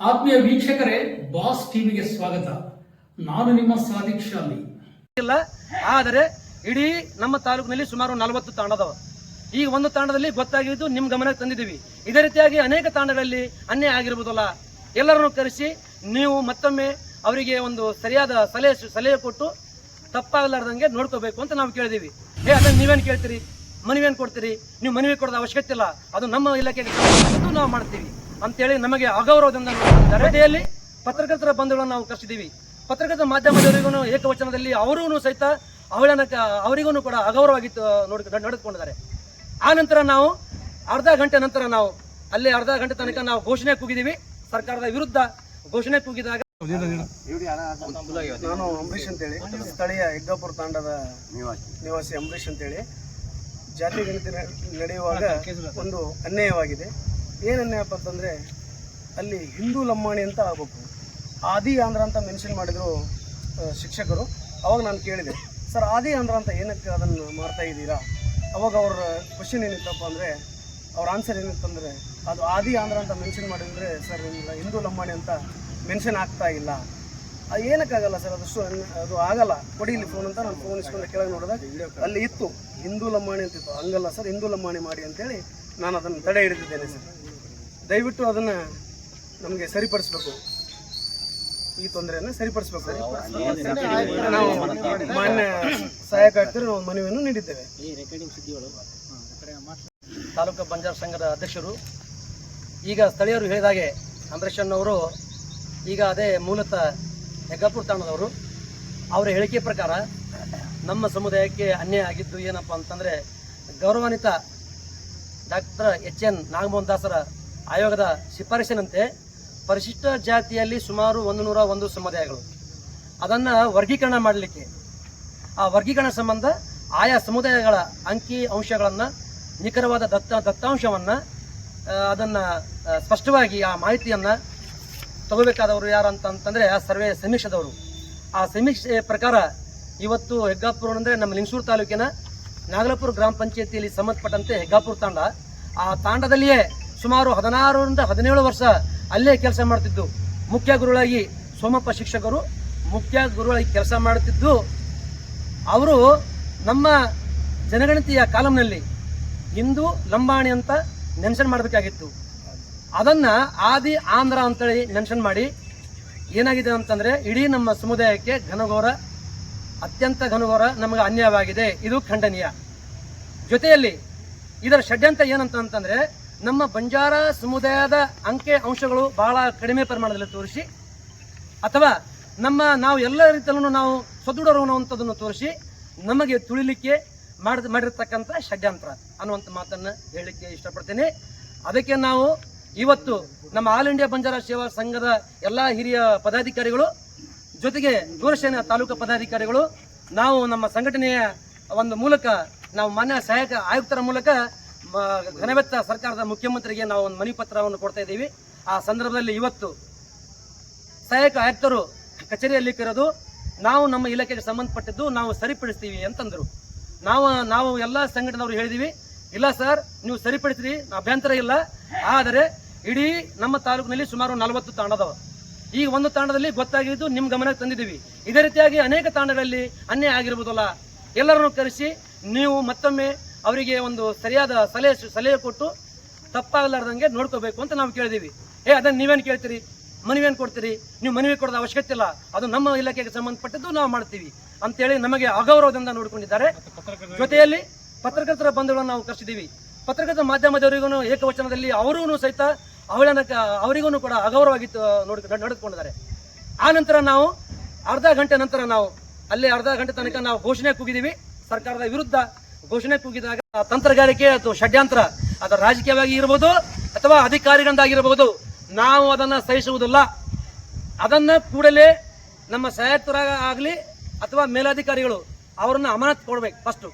ಆತ್ಮೀಯ ವೀಕ್ಷಕರೇ, ಬಾಸ್ ಟಿವಿಗೆ ಸ್ವಾಗತ. ನಾನು ನಿಮ್ಮ ಸಾದಿಕ್ ಶಾಲಿ. ಇಲ್ಲ, ಆದರೆ ಇಡೀ ನಮ್ಮ ತಾಲೂಕಿನಲ್ಲಿ ಸುಮಾರು 40 ತಾಂಡದವ. ಈ ಒಂದು ತಾಂಡದಲ್ಲಿ ಗೊತ್ತಾಗಿದ್ದು ನಿಮ್ಮ ಗಮನಕ್ಕೆ ತಂದಿದ್ದೀವಿ. ಇದೇ ರೀತಿಯಾಗಿ ಅನೇಕ ತಾಂಡಗಳಲ್ಲಿ ಅನ್ಯಾಯ ಆಗಿರ್ಬೋದಲ್ಲ, ಎಲ್ಲರನ್ನು ಕರೆಸಿ ನೀವು ಮತ್ತೊಮ್ಮೆ ಅವರಿಗೆ ಒಂದು ಸರಿಯಾದ ಸಲಹೆ ಕೊಟ್ಟು ತಪ್ಪಾಗಲಾರ್ದಂಗೆ ನೋಡ್ಕೋಬೇಕು ಅಂತ ನಾವು ಕೇಳಿದೀವಿ. ಅದನ್ನ ನೀವೇನು ಕೇಳ್ತೀರಿ, ಮನವಿಯನ್ನು ಕೊಡ್ತೀರಿ? ನೀವು ಮನವಿ ಕೊಡೋದ ಅವಶ್ಯಕತೆ ಇಲ್ಲ, ಅದು ನಮ್ಮ ಇಲಾಖೆಗೆ ನಾವು ಮಾಡ್ತೀವಿ ಅಂತೇಳಿ ನಮಗೆ ಅಗೌರವದಿಂದ ಜೊತೆಯಲ್ಲಿ ಪತ್ರಕರ್ತರ ಬಂಧುಗಳನ್ನು ನಾವು ಕರೆಸಿದ್ದೀವಿ. ಪತ್ರಕರ್ತರ ಮಾಧ್ಯಮದವರಿಗೂ ಏಕವಚನದಲ್ಲಿ ಅವರಿಗೂ ಸಹಿತ ಅವರಿಗೂ ಕೂಡ ಅಗೌರವವಾಗಿತ್ತು ನಡೆದುಕೊಂಡಿದ್ದಾರೆ. ಆ ನಂತರ ನಾವು ಅರ್ಧ ಗಂಟೆ ತನಕ ನಾವು ಘೋಷಣೆ ಕೂಗಿದ್ದೀವಿ. ಸರ್ಕಾರದ ವಿರುದ್ಧ ಘೋಷಣೆ ಕೂಗಿದಾಗ ನಾನು ಅಂಬರೀಷ್ ಅಂತೇಳಿ, ಸ್ಥಳೀಯ ಹೆಗ್ಗಾಪುರ ತಾಂಡದ ನಿವಾಸಿ ಅಂಬರೀಷ್ ಅಂತೇಳಿ, ಜಾತಿ ಗಣತಿ ನಡೆಯುವಾಗ ಒಂದು ಅನ್ಯಾಯವಾಗಿದೆ. ಏನು ಅನ್ಯಾಯಪ್ಪ ಅಂತಂದರೆ, ಅಲ್ಲಿ ಹಿಂದೂ ಲಂಬಾಣಿ ಅಂತ ಆಗಬೇಕು, ಆದಿ ಆಂಧ್ರ ಅಂತ ಮೆನ್ಷನ್ ಮಾಡಿದರು ಶಿಕ್ಷಕರು. ಅವಾಗ ನಾನು ಕೇಳಿದೆ, ಸರ್ ಆದಿ ಆಂಧ್ರ ಅಂತ ಏನಕ್ಕೆ ಅದನ್ನು ಮಾಡ್ತಾ ಇದ್ದೀರಾ? ಅವಾಗ ಅವ್ರ ಕ್ವಶನ್ ಏನಿತ್ತಪ್ಪ ಅಂದರೆ, ಅವ್ರ ಆನ್ಸರ್ ಏನಿತ್ತಂದರೆ, ಅದು ಆದಿ ಆಂಧ್ರ ಅಂತ ಮೆನ್ಷನ್ ಮಾಡಿದರೆ ಸರ್ ನಿಮ್ಗೆ ಹಿಂದೂ ಲಂಬಾಣಿ ಅಂತ ಮೆನ್ಷನ್ ಆಗ್ತಾ ಇಲ್ಲ. ಅದು ಏನಕ್ಕಾಗಲ್ಲ ಸರ್, ಅದು ಆಗಲ್ಲ, ಕೊಡಿ ಇಲ್ಲಿ ಫೋನ್ ಅಂತ. ನಾನು ಫೋನ್ ಇಸ್ಕೊಂಡು ಕೆಳಗೆ ನೋಡಿದಾಗ ಅಲ್ಲಿ ಇತ್ತು ಹಿಂದೂ ಲಂಬಾಣಿ ಅಂತಿತ್ತು. ಹಂಗಲ್ಲ ಸರ್, ಹಿಂದೂ ಲಂಬಾಣಿ ಮಾಡಿ ಅಂತೇಳಿ ನಾನು ಅದನ್ನು ತಡೆ ಹಿಡಿದಿದ್ದೇನೆ ಸರ್. ದಯವಿಟ್ಟು ಅದನ್ನು ನಮಗೆ ಸರಿಪಡಿಸ್ಬೇಕು, ಈ ತೊಂದರೆಯನ್ನು ಸರಿಪಡಿಸ್ಬೇಕು. ನಾವು ಮಾನ್ಯ ಸಹಾಯಕ ಆಯುಕ್ತರು ನಾವು ಮನವಿಯನ್ನು ನೀಡಿದ್ದೇವೆ. ತಾಲೂಕು ಬಂಜಾರ ಸಂಘದ ಅಧ್ಯಕ್ಷರು, ಈಗ ಸ್ಥಳೀಯರು ಹೇಳಿದಾಗೆ ಅಂಬರೀಷಣ್ಣವರು ಈಗ ಅದೇ ಮೂಲತಃ ಹೆಗ್ಗಾಪುರ ತಾಣದವರು. ಅವರ ಹೇಳಿಕೆ ಪ್ರಕಾರ ನಮ್ಮ ಸಮುದಾಯಕ್ಕೆ ಅನ್ಯಾಯ ಆಗಿದ್ದು ಏನಪ್ಪ ಅಂತಂದರೆ, ಗೌರವಾನ್ವಿತ ಡಾಕ್ಟರ್ HN ನಾಗಮೋಹನ್ ದಾಸರ ಆಯೋಗದ ಶಿಫಾರಸಿನಂತೆ ಪರಿಶಿಷ್ಟ ಜಾತಿಯಲ್ಲಿ ಸುಮಾರು 101 ಸಮುದಾಯಗಳು. ಅದನ್ನು ವರ್ಗೀಕರಣ ಮಾಡಲಿಕ್ಕೆ, ಆ ವರ್ಗೀಕರಣ ಸಂಬಂಧ ಆಯಾ ಸಮುದಾಯಗಳ ಅಂಕಿ ಅಂಶಗಳನ್ನು, ನಿಖರವಾದ ದತ್ತಾಂಶವನ್ನು, ಅದನ್ನು ಸ್ಪಷ್ಟವಾಗಿ ಆ ಮಾಹಿತಿಯನ್ನು ತಗೋಬೇಕಾದವರು ಯಾರು ಅಂತಂದರೆ ಆ ಸರ್ವೆ ಸಮೀಕ್ಷೆದವರು. ಆ ಸಮೀಕ್ಷೆ ಪ್ರಕಾರ ಇವತ್ತು ಹೆಗ್ಗಾಪುರ ಅಂದರೆ ನಮ್ಮ ಲಿಂಗಸೂರು ತಾಲೂಕಿನ ನಾಗಲಾಪುರ ಗ್ರಾಮ ಪಂಚಾಯತಿಯಲ್ಲಿ ಸಂಬಂಧಪಟ್ಟಂತೆ ಹೆಗ್ಗಾಪುರ ತಾಂಡ, ಆ ತಾಂಡದಲ್ಲಿಯೇ ಸುಮಾರು 16ರಿಂದ 17 ವರ್ಷ ಅಲ್ಲೇ ಕೆಲಸ ಮಾಡ್ತಿದ್ದು. ಮುಖ್ಯ ಗುರುಗಳಾಗಿ ಸೋಮಪ್ಪ ಶಿಕ್ಷಕರು ಮುಖ್ಯ ಗುರುಗಳಾಗಿ ಕೆಲಸ ಮಾಡುತ್ತಿದ್ದು, ಅವರು ನಮ್ಮ ಜನಗಣತಿಯ ಕಾಲಂನಲ್ಲಿ ಹಿಂದೂ ಲಂಬಾಣಿ ಅಂತ ಮೆನ್ಷನ್ ಮಾಡಬೇಕಾಗಿತ್ತು. ಅದನ್ನು ಆದಿ ಆಂಧ್ರ ಅಂತೇಳಿ ಮೆನ್ಷನ್ ಮಾಡಿ ಏನಾಗಿದೆ ಅಂತಂದರೆ, ಇಡೀ ನಮ್ಮ ಸಮುದಾಯಕ್ಕೆ ಅತ್ಯಂತ ಘನಘೋರ ನಮಗೆ ಅನ್ಯಾಯವಾಗಿದೆ. ಇದು ಖಂಡನೀಯ. ಜೊತೆಯಲ್ಲಿ ಇದರ ಷಡ್ಯಂತ್ರ ಏನಂತಂದರೆ, ನಮ್ಮ ಬಂಜಾರ ಸಮುದಾಯದ ಅಂಕೆ ಅಂಶಗಳು ಬಹಳ ಕಡಿಮೆ ಪ್ರಮಾಣದಲ್ಲಿ ತೋರಿಸಿ, ಅಥವಾ ನಾವು ಎಲ್ಲ ರೀತಿಯಲ್ಲೂ ನಾವು ಸದೃಢರು ಅನ್ನುವಂಥದ್ದನ್ನು ತೋರಿಸಿ ನಮಗೆ ತುಳಿಲಿಕ್ಕೆ ಮಾಡಿರ್ತಕ್ಕಂಥ ಷಡ್ಯಂತ್ರ ಅನ್ನುವಂಥ ಮಾತನ್ನು ಹೇಳಲಿಕ್ಕೆ ಇಷ್ಟಪಡ್ತೇನೆ. ಅದಕ್ಕೆ ನಾವು ಇವತ್ತು ನಮ್ಮ ಆಲ್ ಇಂಡಿಯಾ ಬಂಜಾರ ಸೇವಾ ಸಂಘದ ಎಲ್ಲ ಹಿರಿಯ ಪದಾಧಿಕಾರಿಗಳು, ಜೊತೆಗೆ ದೂರಸೇನೆ ತಾಲೂಕು ಪದಾಧಿಕಾರಿಗಳು, ನಾವು ನಮ್ಮ ಸಂಘಟನೆಯ ಒಂದು ಮೂಲಕ, ನಾವು ಮಾನ್ಯ ಸಹಾಯಕ ಆಯುಕ್ತರ ಮೂಲಕ ಘನವೆತ್ತ ಸರ್ಕಾರದ ಮುಖ್ಯಮಂತ್ರಿಗೆ ನಾವು ಒಂದು ಮನವಿ ಪತ್ರವನ್ನು ಕೊಡ್ತಾ ಇದ್ದೀವಿ. ಆ ಸಂದರ್ಭದಲ್ಲಿ ಇವತ್ತು ಸಹಾಯಕ ಆಯುಕ್ತರು ಕಚೇರಿಯಲ್ಲಿ ಕರೆದು ನಾವು ನಮ್ಮ ಇಲಾಖೆಗೆ ಸಂಬಂಧಪಟ್ಟಿದ್ದು ನಾವು ಸರಿಪಡಿಸ್ತೀವಿ ಅಂತಂದರು. ನಾವು ಎಲ್ಲ ಸಂಘಟನೆಯವರು ಹೇಳಿದೀವಿ, ಇಲ್ಲ ಸರ್ ನೀವು ಸರಿಪಡಿಸ್ರಿ, ಅಭ್ಯಂತರ ಇಲ್ಲ. ಆದರೆ ಇಡೀ ನಮ್ಮ ತಾಲೂಕಿನಲ್ಲಿ ಸುಮಾರು 40 ತಾಂಡದವ. ಈ ಒಂದು ತಾಂಡದಲ್ಲಿ ಗೊತ್ತಾಗಿದ್ದು ನಿಮ್ಮ ಗಮನಕ್ಕೆ ತಂದಿದ್ದೀವಿ. ಇದೇ ರೀತಿಯಾಗಿ ಅನೇಕ ತಾಂಡಗಳಲ್ಲಿ ಅನ್ಯಾಯ ಆಗಿರ್ಬೋದಲ್ಲ, ಎಲ್ಲರನ್ನು ಕರೆಸಿ ನೀವು ಮತ್ತೊಮ್ಮೆ ಅವರಿಗೆ ಒಂದು ಸರಿಯಾದ ಸಲಹೆ ಕೊಟ್ಟು ತಪ್ಪಾಗಲಾರ್ದಂಗೆ ನೋಡ್ಕೋಬೇಕು ಅಂತ ನಾವು ಕೇಳಿದೀವಿ. ಅದನ್ನ ನೀವೇನು ಕೇಳ್ತೀರಿ, ಮನವಿಯನ್ನು ಕೊಡ್ತೀರಿ? ನೀವು ಮನವಿ ಕೊಡೋದ ಅವಶ್ಯಕತೆ ಇಲ್ಲ, ಅದು ನಮ್ಮ ಇಲಾಖೆಗೆ ಸಂಬಂಧಪಟ್ಟದ್ದು ನಾವು ಮಾಡ್ತೀವಿ ಅಂತೇಳಿ ನಮಗೆ ಅಗೌರವದಿಂದ ನೋಡಿಕೊಂಡಿದ್ದಾರೆ. ಜೊತೆಯಲ್ಲಿ ಪತ್ರಕರ್ತರ ಬಂಧುಗಳನ್ನು ನಾವು ಕರೆಸಿದ್ದೀವಿ. ಪತ್ರಕರ್ತರ ಮಾಧ್ಯಮದವರಿಗೂ ಏಕವಚನದಲ್ಲಿ ಅವರಿಗೂ ಸಹಿತ ಅವರಿಗೂ ಕೂಡ ಅಗೌರವವಾಗಿತ್ತು ನಡೆದುಕೊಂಡಿದ್ದಾರೆ. ಆ ನಂತರ ನಾವು ಅರ್ಧ ಗಂಟೆ ತನಕ ನಾವು ಘೋಷಣೆ ಕೂಗಿದ್ದೀವಿ. ಸರ್ಕಾರದ ವಿರುದ್ಧ ಘೋಷಣೆ ಕೂಗಿದಾಗ ತಂತ್ರಗಾರಿಕೆ ಅಥವಾ ಷಡ್ಯಂತ್ರ, ಅದು ರಾಜಕೀಯವಾಗಿ ಇರಬಹುದು ಅಥವಾ ಅಧಿಕಾರಿಗಳಿಂದಾಗಿರಬಹುದು, ನಾವು ಅದನ್ನು ಸಹಿಸುವುದಿಲ್ಲ. ಅದನ್ನು ಕೂಡಲೇ ನಮ್ಮ ಸಹಾಯಕರಾಗಲಿ ಅಥವಾ ಮೇಲಾಧಿಕಾರಿಗಳು ಅವರನ್ನು ಅಮಾನತು ಕೊಡಬೇಕು. ಫಸ್ಟು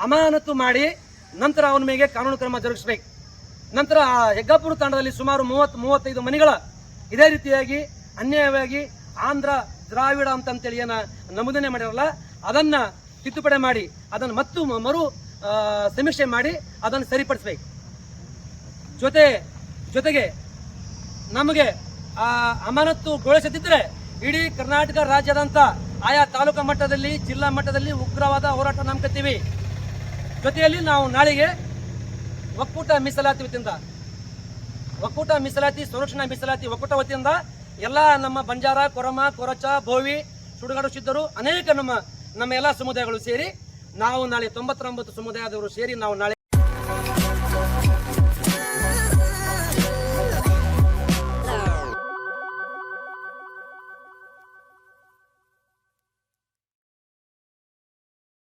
ಅಮಾನತು ಮಾಡಿ ನಂತರ ಅವನ ಮೇಲೆ ಕಾನೂನು ಕ್ರಮ ಜರುಗಿಸಬೇಕು. ನಂತರ ಆ ಹೆಗ್ಗಾಪುರ ತಾಂಡದಲ್ಲಿ ಸುಮಾರು 30-35 ಮನೆಗಳ ಇದೇ ರೀತಿಯಾಗಿ ಅನ್ಯಾಯವಾಗಿ ಆಂಧ್ರ ದ್ರಾವಿಡ ಅಂತೇಳಿ ಏನ ನಮೂದನೆ ಮಾಡಿರಲ್ಲ, ಅದನ್ನು ತಿದ್ದುಪಡಿ ಮಾಡಿ ಅದನ್ನು ಮತ್ತು ಮರು ಸಮೀಕ್ಷೆ ಮಾಡಿ ಅದನ್ನು ಸರಿಪಡಿಸಬೇಕು. ಜೊತೆಗೆ ನಮಗೆ ಅಮಾನತುಗೊಳಿಸದಿದ್ದರೆ ಇಡೀ ಕರ್ನಾಟಕ ರಾಜ್ಯದಂತ ಆಯಾ ತಾಲೂಕಾ ಮಟ್ಟದಲ್ಲಿ ಜಿಲ್ಲಾ ಮಟ್ಟದಲ್ಲಿ ಉಗ್ರವಾದ ಹೋರಾಟ ನಂಬ್ಕೊತೀವಿ. ಜೊತೆಯಲ್ಲಿ ನಾವು ನಾಳೆಗೆ ಒಕ್ಕೂಟ ಮೀಸಲಾತಿ ವತಿಯಿಂದ ಒಕ್ಕೂಟ ಮೀಸಲಾತಿ ಸಂರಕ್ಷಣಾ ಮೀಸಲಾತಿ ಒಕ್ಕೂಟ ವತಿಯಿಂದ ಎಲ್ಲ ನಮ್ಮ ಬಂಜಾರ, ಕೊರಮ, ಕೊರಚ, ಬೋವಿ, ಸುಡುಗಾಡು ಸಿದ್ಧರು ಅನೇಕ ನಮ್ಮ ಎಲ್ಲ ಸಮುದಾಯಗಳು ಸೇರಿ ನಾವು ನಾಳೆ 99 ಸಮುದಾಯದವರು ಸೇರಿ ನಾವು ನಾಳೆ